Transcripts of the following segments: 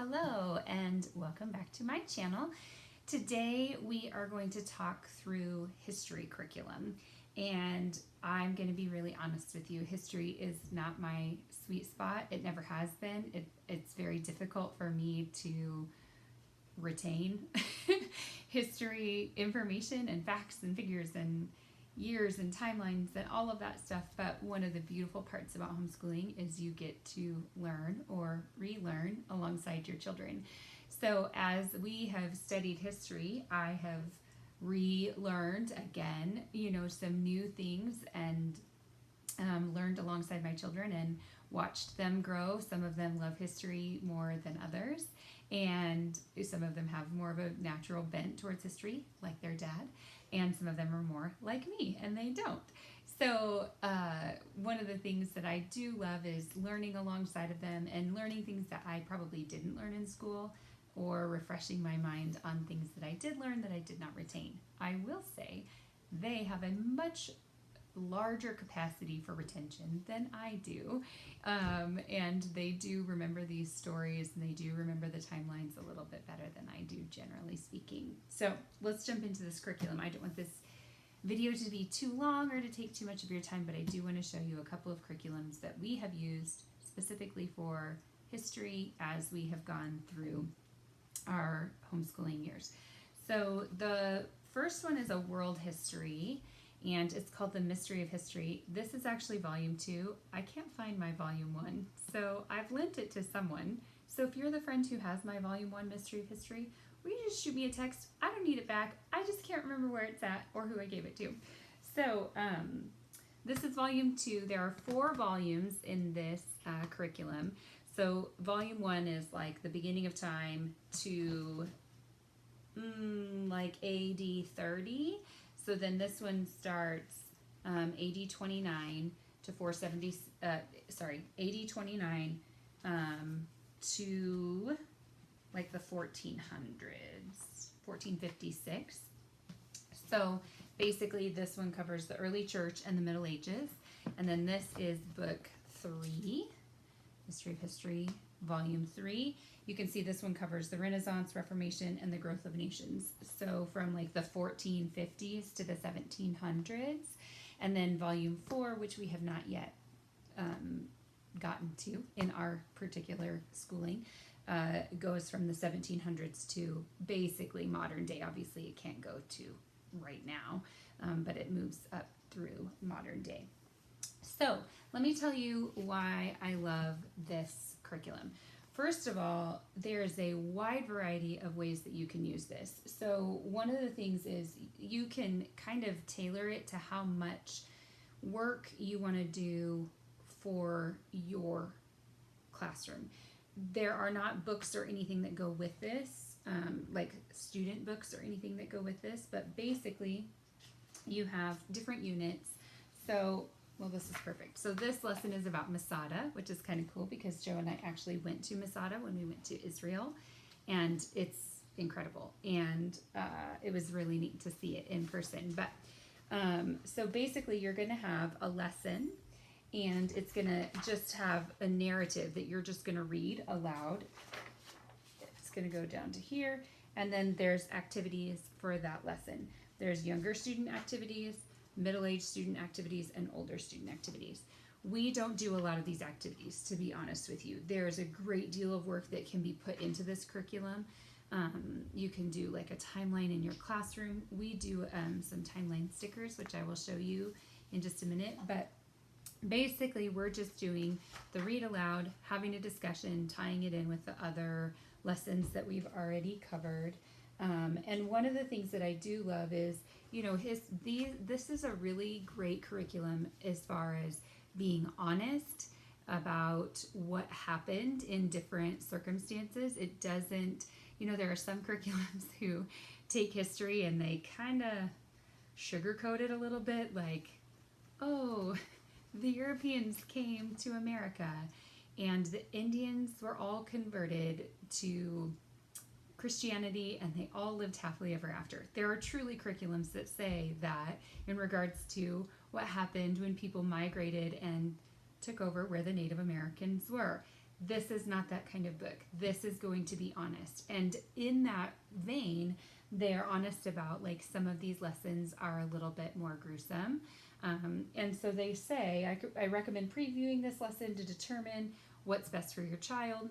Hello and welcome back to my channel. Today we are going to talk through history curriculum, and I'm going to be really honest with you. History is not my sweet spot. It never has been. It's very difficult for me to retain history information and facts and figures and years and timelines and all of that stuff. But one of the beautiful parts about homeschooling is you get to learn or relearn alongside your children. So as we have studied history, I have relearned again, some new things, and learned alongside my children and watched them grow. Some of them love history more than others, and some of them have more of a natural bent towards history, like their dad, and some of them are more like me, and they don't. So one of the things that I do love is learning alongside of them and learning things that I probably didn't learn in school, or refreshing my mind on things that I did learn that I did not retain. I will say they have a much larger capacity for retention than I do, and they do remember these stories, and they do remember the timelines a little bit better than I do, generally speaking. So let's jump into this curriculum. I don't want this video to be too long or to take too much of your time, but I do want to show you a couple of curriculums that we have used specifically for history as we have gone through our homeschooling years. So the first one is a world history, and it's called The Mystery of History. This is actually volume 2. I can't find my volume 1, so I've lent it to someone. So if you're the friend who has my volume 1 Mystery of History, will you just shoot me a text? I don't need it back. I just can't remember where it's at or who I gave it to. So this is volume 2. There are 4 volumes in this curriculum. So volume 1 is like the beginning of time to like AD 30. So then this one starts AD 29 to 470. AD 29 to like the 1400s, 1456. So basically this one covers the early church and the Middle Ages. And then this is book 3, History of History, volume 3. You can see this one covers the Renaissance, Reformation, and the growth of nations. So from like the 1450s to the 1700s. And then volume 4, which we have not yet gotten to in our particular schooling, goes from the 1700s to basically modern day. Obviously it can't go to right now, but it moves up through modern day. So let me tell you why I love this curriculum. First of all, there's a wide variety of ways that you can use this. So one of the things is you can kind of tailor it to how much work you want to do for your classroom. There are not books or anything that go with this, like student books or anything that go with this, but basically you have different units. So well, this is perfect. So this lesson is about Masada, which is kind of cool because Joe and I actually went to Masada when we went to Israel, and it's incredible. And it was really neat to see it in person. But so basically you're going to have a lesson, and it's going to just have a narrative that you're just going to read aloud. It's going to go down to here, and then there's activities for that lesson. There's younger student activities, middle-aged student activities, and older student activities. We don't do a lot of these activities, to be honest with you. There's a great deal of work that can be put into this curriculum. You can do like a timeline in your classroom. We do some timeline stickers, which I will show you in just a minute, but basically we're just doing the read aloud, having a discussion, tying it in with the other lessons that we've already covered. And one of the things that I do love is, this is a really great curriculum as far as being honest about what happened in different circumstances. It doesn't, there are some curriculums who take history and they kind of sugarcoat it a little bit, like, oh, the Europeans came to America and the Indians were all converted to Christianity and they all lived happily ever after. There are truly curriculums that say that in regards to what happened when people migrated and took over where the Native Americans were. this is not that kind of book. This is going to be honest. And in that vein, they're honest about like some of these lessons are a little bit more gruesome. And so they say, I recommend previewing this lesson to determine what's best for your child.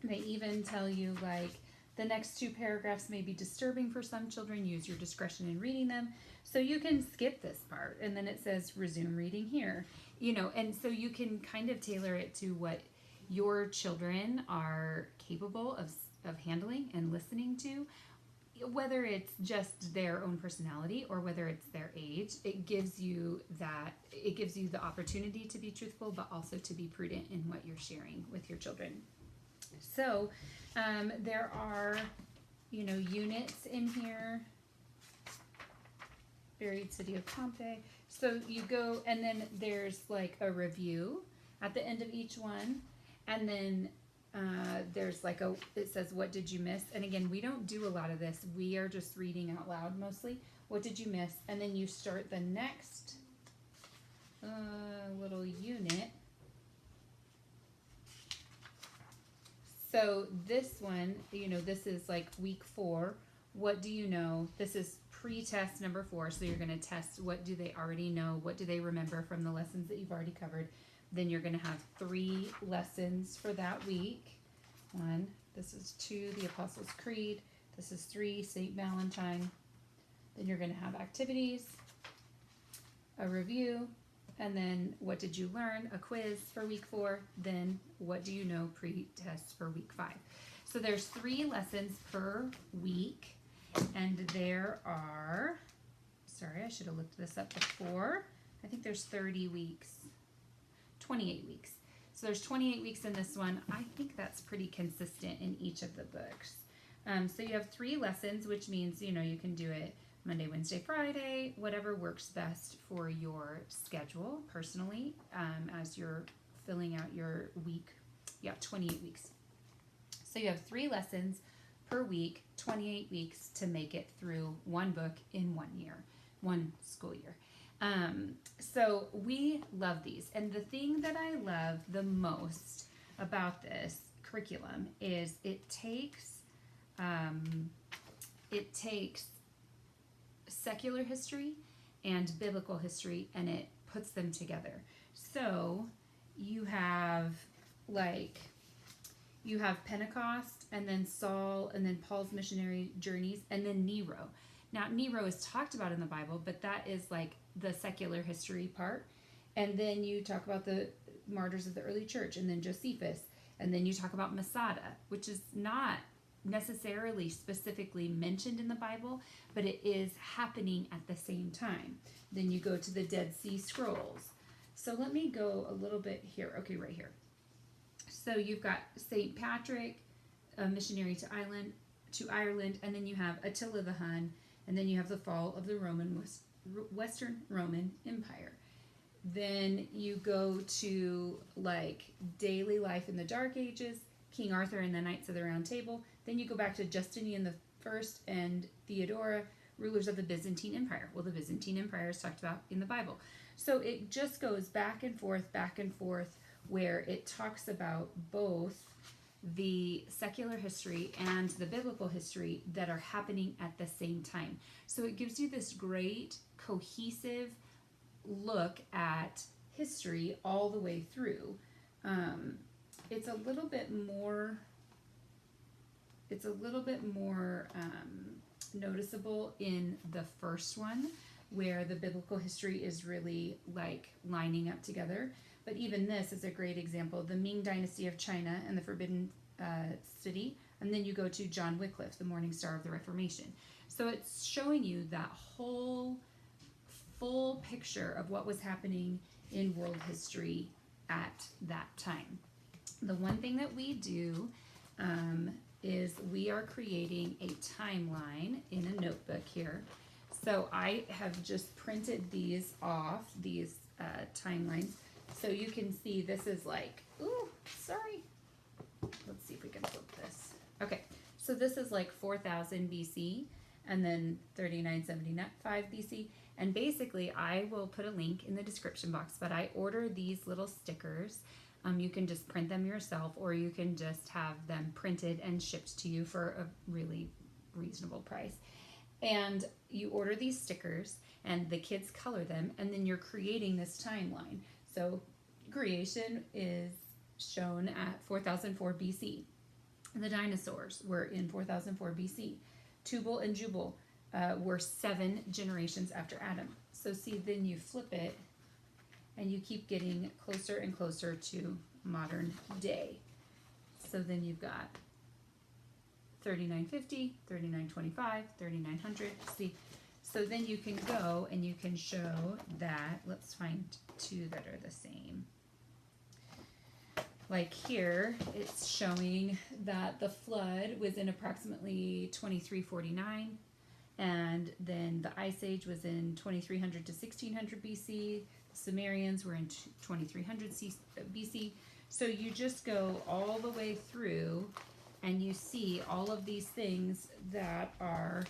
They even tell you like the next 2 paragraphs may be disturbing for some children. Use your discretion in reading them. So you can skip this part. And then it says resume reading here. You know, and so you can kind of tailor it to what your children are capable of handling and listening to, whether it's just their own personality or whether it's their age. It gives you the opportunity to be truthful, but also to be prudent in what you're sharing with your children. So there are, you know, units in here. Buried City of Pompeii. So you go, and then there's like a review at the end of each one. And then there's like it says, what did you miss? And again, we don't do a lot of this. We are just reading out loud mostly. What did you miss? And then you start the next little unit. So this one, you know, this is like week 4. What do you know? This is pre-test number 4. So you're going to test what do they already know? What do they remember from the lessons that you've already covered? Then you're going to have 3 lessons for that week. 1, this is 2, the Apostles' Creed. This is 3, St. Valentine. Then you're going to have activities, a review, and then what did you learn? A quiz for week 4. Then what do you know pre-test for week 5? So there's 3 lessons per week. And there are, sorry, I should have looked this up before. I think there's 30 weeks, 28 weeks. So there's 28 weeks in this one. I think that's pretty consistent in each of the books. So you have 3 lessons, which means, you know, you can do it Monday, Wednesday, Friday, whatever works best for your schedule personally, as you're filling out your week. Yeah, 28 weeks. So you have 3 lessons per week, 28 weeks to make it through one book in 1 year, 1 school year. So we love these. And the thing that I love the most about this curriculum is it takes secular history and biblical history and it puts them together. So you have Pentecost, and then Saul, and then Paul's missionary journeys, and then Nero. Now, Nero is talked about in the Bible, but that is like the secular history part. And then you talk about the martyrs of the early church, and then Josephus, and then you talk about Masada, which is not necessarily specifically mentioned in the Bible, but it is happening at the same time. Then you go to the Dead Sea Scrolls. So let me go a little bit here. Okay, right here. So you've got St. Patrick, a missionary to Ireland, and then you have Attila the Hun, and then you have the fall of the Western Roman Empire. Then you go to like daily life in the Dark Ages, King Arthur and the Knights of the Round Table. Then you go back to Justinian I and Theodora, rulers of the Byzantine Empire. Well, the Byzantine Empire is talked about in the Bible. So it just goes back and forth, where it talks about both the secular history and the biblical history that are happening at the same time. So it gives you this great cohesive look at history all the way through. It's a little bit more noticeable in the first one, where the biblical history is really like lining up together. But even this is a great example. The Ming Dynasty of China and the Forbidden City. And then you go to John Wycliffe, the Morning Star of the Reformation. So it's showing you that whole full picture of what was happening in world history at that time. The one thing that we do is we are creating a timeline in a notebook here. So I have just printed these off, these timelines. So you can see this is like, ooh, sorry. Let's see if we can flip this. Okay, so this is like 4000 BC and then 3975 BC. And basically, I will put a link in the description box, but I order these little stickers You can just print them yourself, or you can just have them printed and shipped to you for a really reasonable price. And you order these stickers, and the kids color them, and then you're creating this timeline. So creation is shown at 4004 BC. The dinosaurs were in 4004 BC. Tubal and Jubal were 7 generations after Adam. So see, then you flip it, and you keep getting closer and closer to modern day. So then you've got 3950, 3925, 3900. See, so then you can go and you can show that, let's find 2 that are the same. Like here, it's showing that the flood was in approximately 2349, and then the Ice Age was in 2300 to 1600 BC. The Sumerians were in 2300 BC. So you just go all the way through, and you see all of these things that are,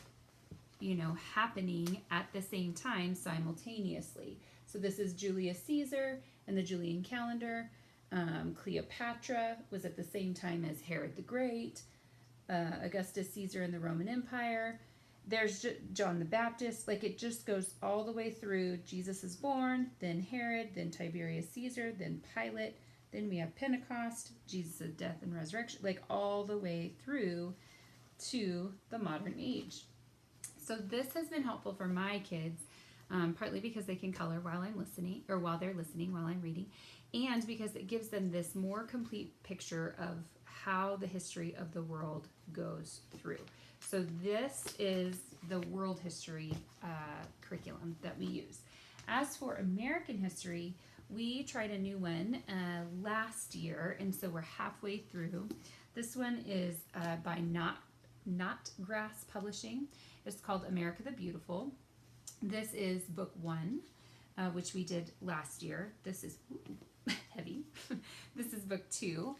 happening at the same time simultaneously. So this is Julius Caesar and the Julian calendar. Cleopatra was at the same time as Herod the Great. Augustus Caesar and the Roman Empire. There's John the Baptist. Like, it just goes all the way through. Jesus is born, then Herod, then Tiberius Caesar, then Pilate. Then we have Pentecost, Jesus' death and resurrection, like all the way through to the modern age. So this has been helpful for my kids, partly because they can color while I'm listening, or while they're listening, while I'm reading, and because it gives them this more complete picture of how the history of the world goes through. So this is the world history curriculum that we use. As for American history, we tried a new one last year, and so we're halfway through. This one is by Knotgrass Publishing. It's called America the Beautiful. This is book 1, which we did last year. This is heavy. This is book 2,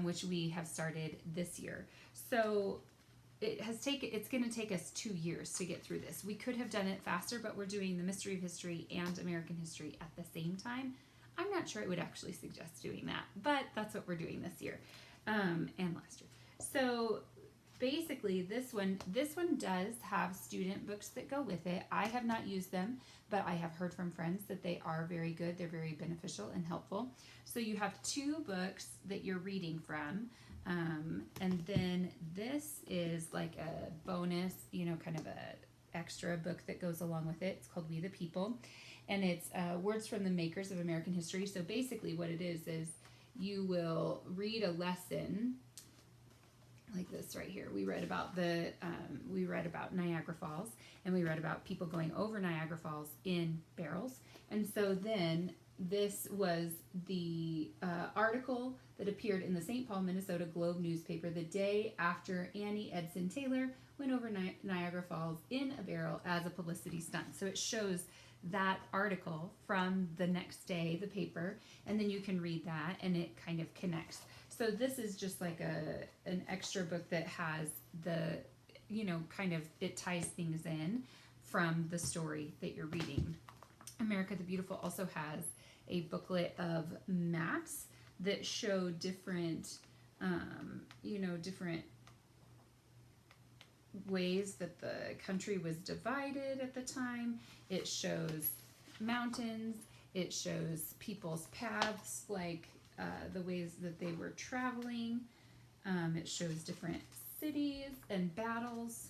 which we have started this year. So it's going to take us 2 years to get through this. We could have done it faster, but we're doing the Mystery of History and American History at the same time. I'm not sure I would actually suggest doing that, but that's what we're doing this year, and last year. So basically this one does have student books that go with it. I have not used them, but I have heard from friends that they are very good. They're very beneficial and helpful. So you have 2 books that you're reading from. And then this is like a bonus, kind of a extra book that goes along with it. It's called We the People, and it's words from the makers of American history. So basically what it is you will read a lesson like this right here. We read about Niagara Falls, and we read about people going over Niagara Falls in barrels. And so then this was the article that appeared in the St. Paul, Minnesota Globe newspaper the day after Annie Edson Taylor went over Niagara Falls in a barrel as a publicity stunt. So it shows that article from the next day, the paper, and then you can read that, and it kind of connects. So this is just like an extra book that has the, kind of, it ties things in from the story that you're reading. America the Beautiful also has a booklet of maps that show different, different ways that the country was divided at the time. It shows mountains. It shows people's paths, like the ways that they were traveling. It shows different cities and battles.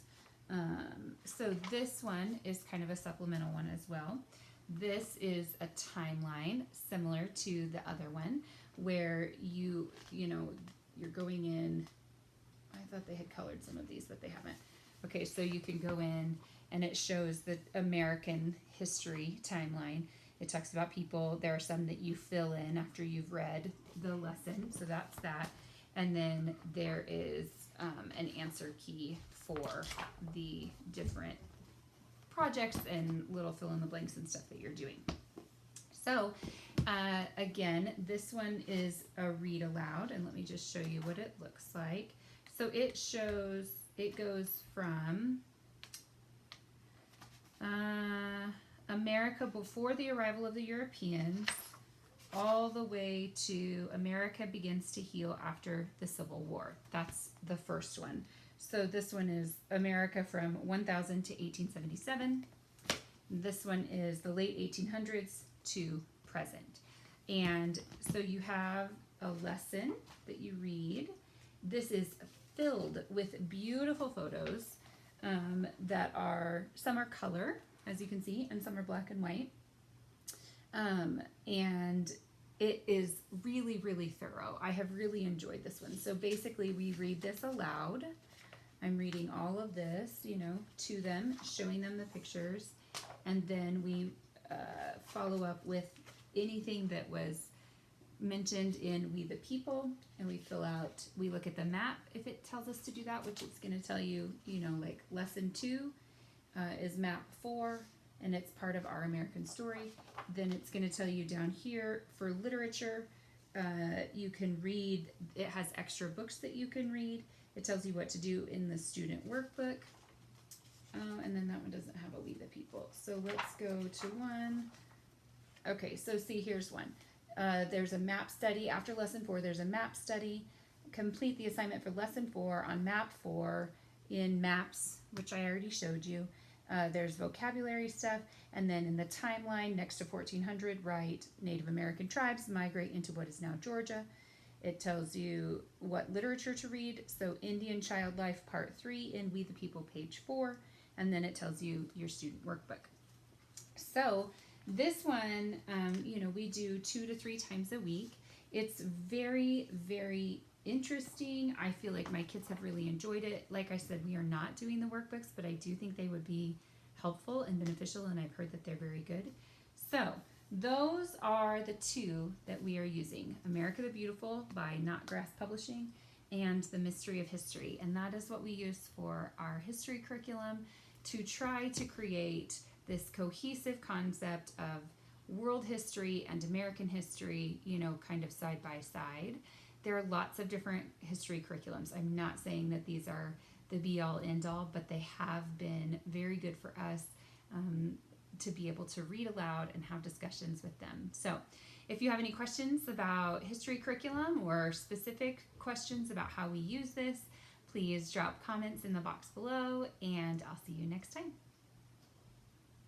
So this one is kind of a supplemental one as well. This is a timeline similar to the other one, where you're going in. I thought they had colored some of these, but they haven't. Okay, so you can go in, and it shows the American history timeline. It talks about people. There are some that you fill in after you've read the lesson, so that's that. And then there is an answer key for the different projects and little fill in the blanks and stuff that you're doing. So again, this one is a read aloud, and let me just show you what it looks like. So it goes from America before the arrival of the Europeans all the way to America Begins to Heal After the Civil War. That's the first one. So this one is America from 1000 to 1877. This one is the late 1800s to present. And so you have a lesson that you read. This is filled with beautiful photos that are, some are color, as you can see, and some are black and white. And it is really, really thorough. I have really enjoyed this one. So basically we read this aloud. I'm reading all of this, you know, to them, showing them the pictures, and then we follow up with anything that was mentioned in We the People, and we fill out, we look at the map if it tells us to do that, which it's going to tell you, you know, like lesson 2 is map 4, and it's part of Our American Story. Then it's going to tell you down here for literature, you can read, it has extra books that you can read. It tells you what to do in the student workbook. And then that one doesn't have a We the People. So let's go to one. Okay, so see, here's one. There's a map study. After lesson 4, there's a map study. Complete the assignment for lesson 4 on map 4 in maps, which I already showed you. There's vocabulary stuff. And then in the timeline, next to 1400, write Native American tribes migrate into what is now Georgia. It tells you what literature to read. So Indian Child Life Part 3 in We the People, page 4. And then it tells you your student workbook. So this one, you know, we do 2 to 3 times a week. It's very, very interesting. I feel like my kids have really enjoyed it. Like I said, we are not doing the workbooks, but I do think they would be helpful and beneficial, and I've heard that they're very good. So those are the 2 that we are using. America the Beautiful by Not Grass Publishing and The Mystery of History. And that is what we use for our history curriculum to try to create this cohesive concept of world history and American history, you know, kind of side by side. There are lots of different history curriculums. I'm not saying that these are the be-all, end-all, but they have been very good for us to be able to read aloud and have discussions with them. So if you have any questions about history curriculum or specific questions about how we use this, please drop comments in the box below, and I'll see you next time.